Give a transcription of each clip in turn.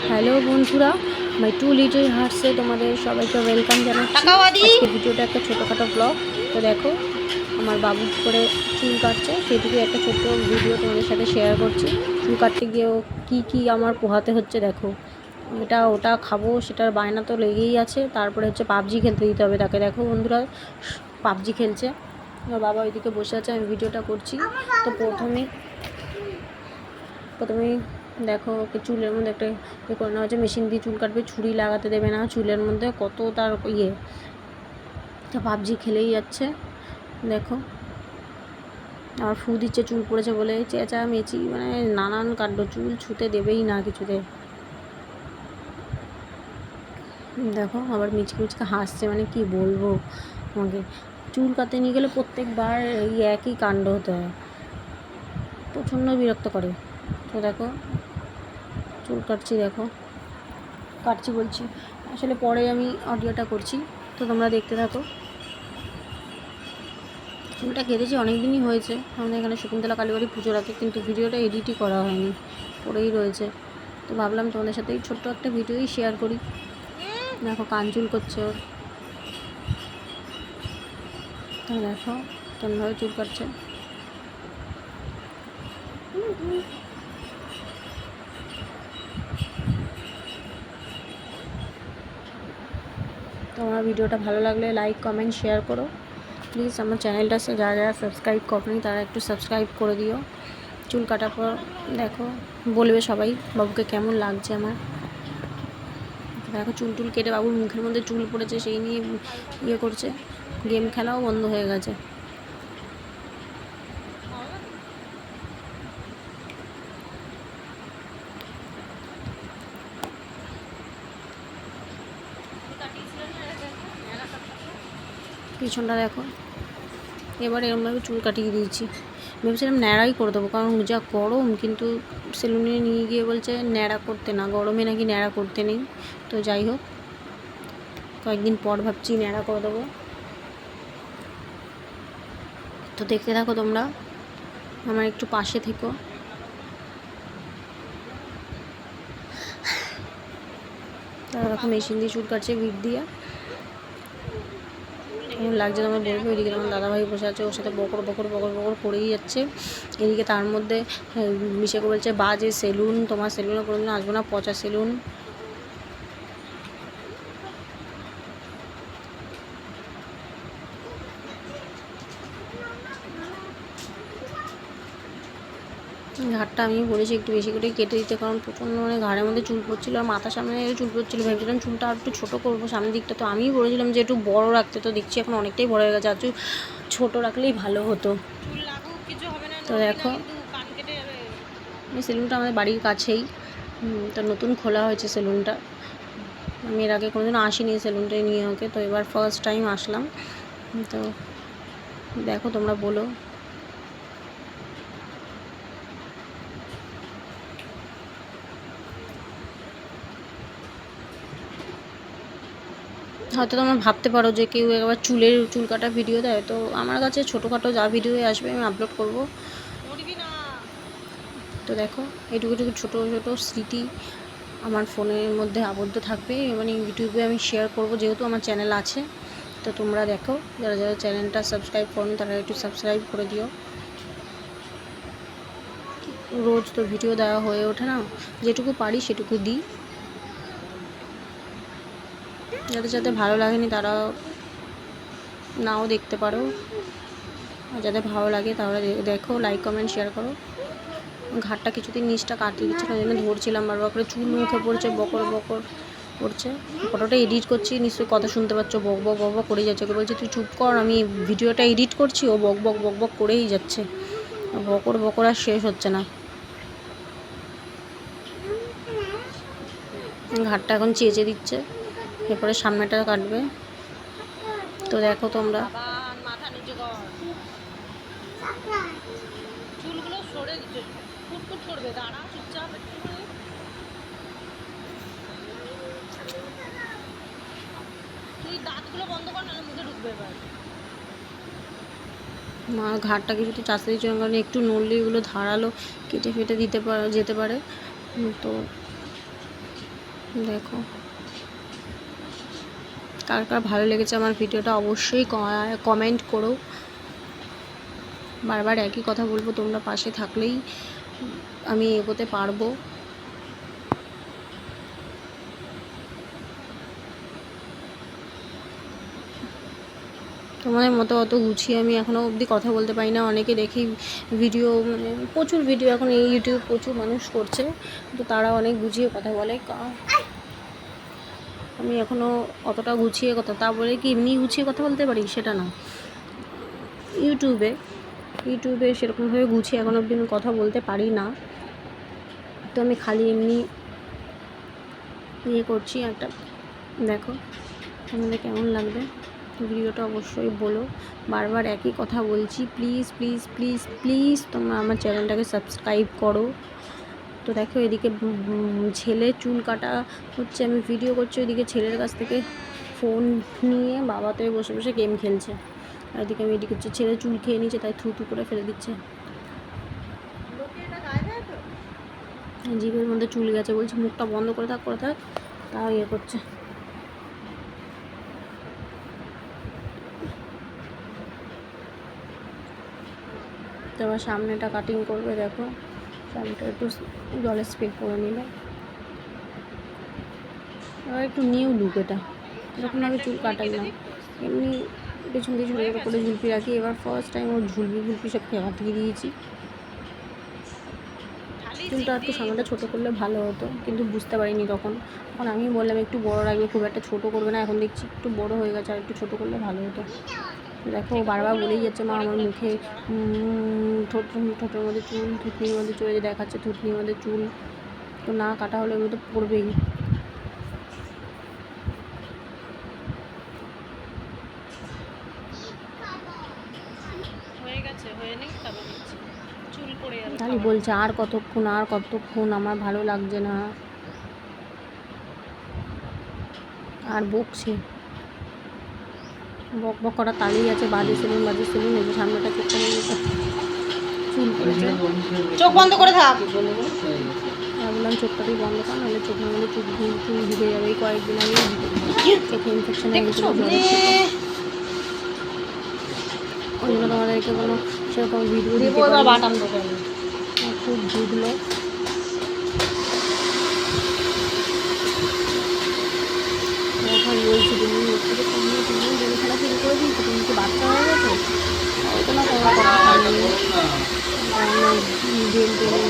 Hello বন্ধুরা, মাই two little হার্টসে তোমাদের সবাইকে ওয়েলকাম জানাচ্ছি। আজকে ভিডিওটা একটা ছোটোখাটো ব্লগ। তো দেখো আমার বাবু করে চুল কাটছে, সেটুকু একটা ছোট্ট ভিডিও তোমাদের সাথে শেয়ার করছি। চুল কাটতে গিয়েও কি আমার পোহাতে হচ্ছে দেখো। এটা ওটা খাবো, সেটার বায়না তো লেগেই আছে। তারপরে হচ্ছে পাবজি খেলতে দিতে হবে তাকে। দেখো বন্ধুরা, পাবজি খেলছে, আমার বাবা ওইদিকে বসে আছে, আমি ভিডিওটা করছি। তো প্রথমেই দেখো ওকে চুলের মধ্যে একটা করে নেওয়া হচ্ছে, মেশিন দিয়ে চুল কাটবে, ছুরি লাগাতে দেবে না চুলের মধ্যে, কত তার তো পাবজি খেলেই যাচ্ছে। দেখো আবার ফু দিচ্ছে চুল পড়েছে বলে, চেঁচা মেচি, মানে নানান কাণ্ড, চুল ছুতে দেবেই না কিছুতে। দেখো আবার মিচকে হাসছে, মানে কি বলবো আমাকে। চুল কাটতে নিয়ে গেলে প্রত্যেকবার এই একই কাণ্ড হতে হয়, প্রচণ্ড বিরক্ত করে। তো দেখো চুল কাটছি, কাটছি বলছি, আসলে পরে আমি অডিওটা করছি, তো তোমরা দেখতে থাকো। চুলটা কেটেছি অনেক দিনই হয়েছে, আমাদের এখানে শকুন্তলা কালীবাড়ি পুজো রাখে, কিন্তু ভিডিওটা এডিটই করা হয়নি, পড়েই রয়েছে। তো ভাবলাম তোমাদের সাথে এই ছোট্ট একটা ভিডিওই শেয়ার করি। দেখো কান চুল করছে ওর, তো দেখো কেমনভাবে চুল কাটছে। তোমার ভিডিওটা ভালো লাগলে লাইক কমেন্ট শেয়ার করো প্লিজ। আমার চ্যানেলটা যারা যারা সাবস্ক্রাইব করেনি তারা একটু সাবস্ক্রাইব করে দিও। চুল কাটার পর দেখো বলবে সবাই বাবুকে কেমন লাগছে আমার। দেখো চুল কেটে বাবুর মুখের মধ্যে চুল পড়েছে, সেই নিয়ে করছে, গেম খেলাও বন্ধ হয়ে গেছে। পিছনটা দেখো, এবার এরমভাবে চুল কাটিয়ে দিয়েছি। ভেবেছিলাম ন্যাড়াই করে দেবো, কারণ যা গরম, কিন্তু সেলুনে নিয়ে গিয়ে বলছে ন্যাড়া করতে না, গরমে নাকি ন্যাড়া করতে নেই। তো যাই হোক, কয়েকদিন পর ভাবছি ন্যাড়া করে দেবো। তো দেখতে থাকো তোমরা, আমার একটু পাশে থেকো। তারা দেখো মেশিন দিয়ে চুল কাটছে, বিট দিয়ে। কেমন লাগছে তোমার বলবো। এদিকে আমার দাদাভাই বসে আছে, ওর সাথে বকর বকর বকর বকর করেই যাচ্ছে। এদিকে তার মধ্যে মিশেকে বলছে বাজে সেলুন, তোমার সেলুনে কোনোদিন আসবো না, পচা সেলুন। ঘাটটা আমি বলেছি একটু বেশি করে কেটে দিতে, কারণ প্রচণ্ড মানে ঘাড়ের মধ্যে চুল পড়ছিলো, আর মাথার সামনে চুল পড়ছিলো। ভেবেছিলাম চুলটা আর একটু ছোটো করবো সামনের দিকটা, তো আমিই বলেছিলাম যে একটু বড়ো রাখতে, তো দেখছি এখন অনেকটাই বড়ো হয়ে গেছে, আর ছোটো রাখলেই ভালো হতো। তো দেখো এই সেলুনটা আমাদের বাড়ির কাছেই, তো নতুন খোলা হয়েছে সেলুনটা। আমি এর আগে কোনোদিনও আসিনি সেলুনটায় নিয়ে ওকে, তো এবার ফার্স্ট টাইম আসলাম। তো দেখো তোমরা বলো। হয়তো তোমরা ভাবতে পারো যে কেউ একবার চুল কাটা ভিডিও দেয়, তো আমার কাছে ছোটোখাটো যা ভিডিও আসবে আমি আপলোড করব। তো দেখো এইটুকু ছোটো ছোটো স্মৃতি আমার ফোনের মধ্যে আবদ্ধ থাকবে, মানে ইউটিউবে আমি শেয়ার করব, যেহেতু আমার চ্যানেল আছে। তো তোমরা দেখো, যারা যারা চ্যানেলটা সাবস্ক্রাইব করো তারা একটু সাবস্ক্রাইব করে দিও। রোজ তো ভিডিও দেওয়া হয়ে ওঠে না, যেটুকু পারি সেটুকু দিই। যাদের যাদের ভালো লাগেনি তারা নাও দেখতে পারো, আর যাদের ভালো লাগে তাহলে দেখো, লাইক কমেন্ট শেয়ার করো। ঘাটটা কিছুদিন নিচটা কাটিয়ে দিচ্ছে, ওই জন্য ধরছিলাম, বারবার করে চুল মুখে পড়ছে, বকর বকর করছে। ফটোটা এডিট করছি, নিশ্চয়ই কথা শুনতে পাচ্ছ, বক বক বক বক করেই যাচ্ছে। ওকে বলছি তুই চুপ কর, আমি ভিডিওটা এডিট করছি, ও বক বক বক বক করেই যাচ্ছে, বকর বকর আর শেষ হচ্ছে না। ঘাটটা এখন চেঁচে দিচ্ছে, এরপরে সামনেটা কাটবে। তো দেখো তোমরা, চুলগুলো সরে ফুটফুট করবে, দাঁড়া চুপচাপ। তুই দাঁতগুলো বন্ধ কর, না মুখে ঢুকবে এবার। মা ঘাটটা কিছুতে চাষতে দিচ্ছে, কারণ একটু নড়লে এগুলো ধারালো কেটে ফেটে যেতে পারে। তো দেখো কার কার ভালো লেগেছে আমার ভিডিওটা অবশ্যই কমেন্ট করো। বারবার একই কথা বলবো, তোমরা পাশে থাকলেই আমি এগোতে পারবো। তোমাদের মতো অত গুছিয়ে আমি এখনও অবধি কথা বলতে পারি না। অনেকে দেখি ভিডিও, মানে প্রচুর ভিডিও এখন এই ইউটিউব প্রচুর মানুষ করছে, তো তারা অনেক গুছিয়ে কথা বলে। আমি এখনও অতটা গুছিয়ে কথা, তা বলে কি এমনি গুছিয়ে কথা বলতে পারি সেটা না। ইউটিউবে সেরকমভাবে গুছিয়ে এখন অবধি আমি কথা বলতে পারি না। তো আমি খালি এমনি করছি একটা। দেখো তোমাদের কেমন লাগবে ভিডিওটা অবশ্যই বলো। বারবার একই কথা বলছি, প্লিজ প্লিজ প্লিজ প্লিজ তোমরা আমার চ্যানেলটাকে সাবস্ক্রাইব করো। তো দেখো এদিকে ছেলে চুল কাটা হচ্ছে, আমি ভিডিও করছি, ওইদিকে ছেলের কাছ থেকে ফোন নিয়ে বাবা তো বসে বসে গেম খেলছে, আর এদিকে আমি এদিকে করছি। ছেলে চুল খেয়ে নিচ্ছে, তাই থুতু করে ফেলে দিচ্ছে। জিভের মধ্যে চুল গেছে, বলছি মুখটা বন্ধ করে থাক তাও করছে। তো আবার সামনেটা কাটিং করবে, দেখো সামনেটা একটু জলে স্প্রে করে নিল। এবার একটু নিউ লুক, এটা এরকমভাবে চুল কাটাই না, এমনি পেছন দিয়ে ঝুলে করে ঝুলপি রাখি। এবার ফার্স্ট টাইম ওর ঝুলপি সব দিয়ে দিয়েছি। চুলটা একটু সামনেটা ছোটো করলে ভালো হতো, কিন্তু বুঝতে পারিনি তখন আমি বললাম একটু বড় রাখবে, খুব একটা ছোটো করবে না। এখন দেখছি একটু বড় হয়ে গেছে, আর একটু ছোটো করলে ভালো হতো। দেখো বারবার বলেই যাচ্ছে মা আমার মুখে ঠোঁটের মধ্যে চুল, থুতনির মধ্যে চলে দেখাচ্ছে থুতনির মধ্যে চুল, তো না কাটা হলে ওগুলো তো পড়বেই। তাহলে বলছে আর কতক্ষণ আমার ভালো লাগছে না, আর বকছে, বক করা তালেই আছে। বাজে সেলুন এই যে সামনেটা চোখটা চুল করেছে, চোখ বন্ধ করে থাক। বললাম চোখটাতেই বন্ধ কর, নাহলে চোখের মধ্যে চুল ঢুকে যাবে। এই কয়েকদিন আমি চোখে ইনফেকশন হয়ে গেছিলো, ওই জন্য তোমাদেরকে কোনো সেরকম ভিডিও খুব ঢুকলো। এখন বলছি তুমি গেম খেলা শুরু করে দিয়েছো, তুমি কি বাচ্চা হয়ে গেছো? হয়তো না কোনো কথা গেম বলবো।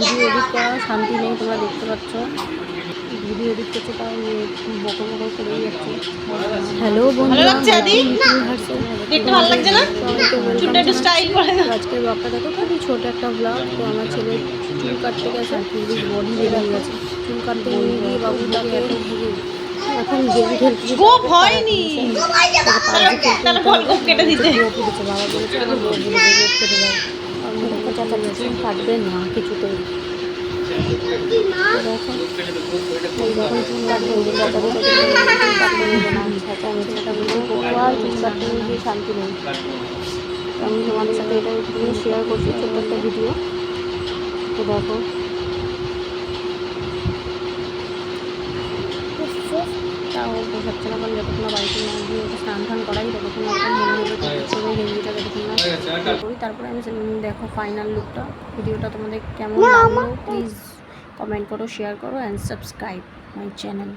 ভিডিও এডিট করা শান্তি নেই, তোমরা দেখতে পাচ্ছ ভিডিও এডিট করছে, তাও বকর করেই যাচ্ছে। হ্যালো বন্ধুরা, আজকের ব্লগটা দেখো, খুবই ছোট একটা ব্লগ। তো আমার ছেলে চুল কাটতে গেছে, বডি বেড়ে গেছে, চুল কাটতে নিয়ে গিয়ে বাবুটাকে এখন গেম খেলতে বাবা বলেছে আমার কেটে দেয়, চাচা চুল কাটবে না কিছুতেই। যখন চুল কাটবে কাটতে নেবে না, ছেলেটা বলছে আর চুল কাটতে নিয়ে গিয়ে শান্তি নেই। আমি তোমাদের সাথে এটা একটু শেয়ার করছি, ছোট্ট একটা ভিডিও। তো দেখো তাও বোঝাচ্ছে না, কারণ যতক্ষণ বাড়িতে না গিয়ে ওকে স্নান টান করাই ততক্ষণ ওরকম মনে হবে ছবি গেঞ্জিটা যতক্ষণ না করি। তারপরে আমি দেখো ফাইনাল লুকটা। ভিডিওটা তোমাদের কেমন লাগলো প্লিজ কমেন্ট করো, শেয়ার করো অ্যান্ড সাবস্ক্রাইব মাই চ্যানেল।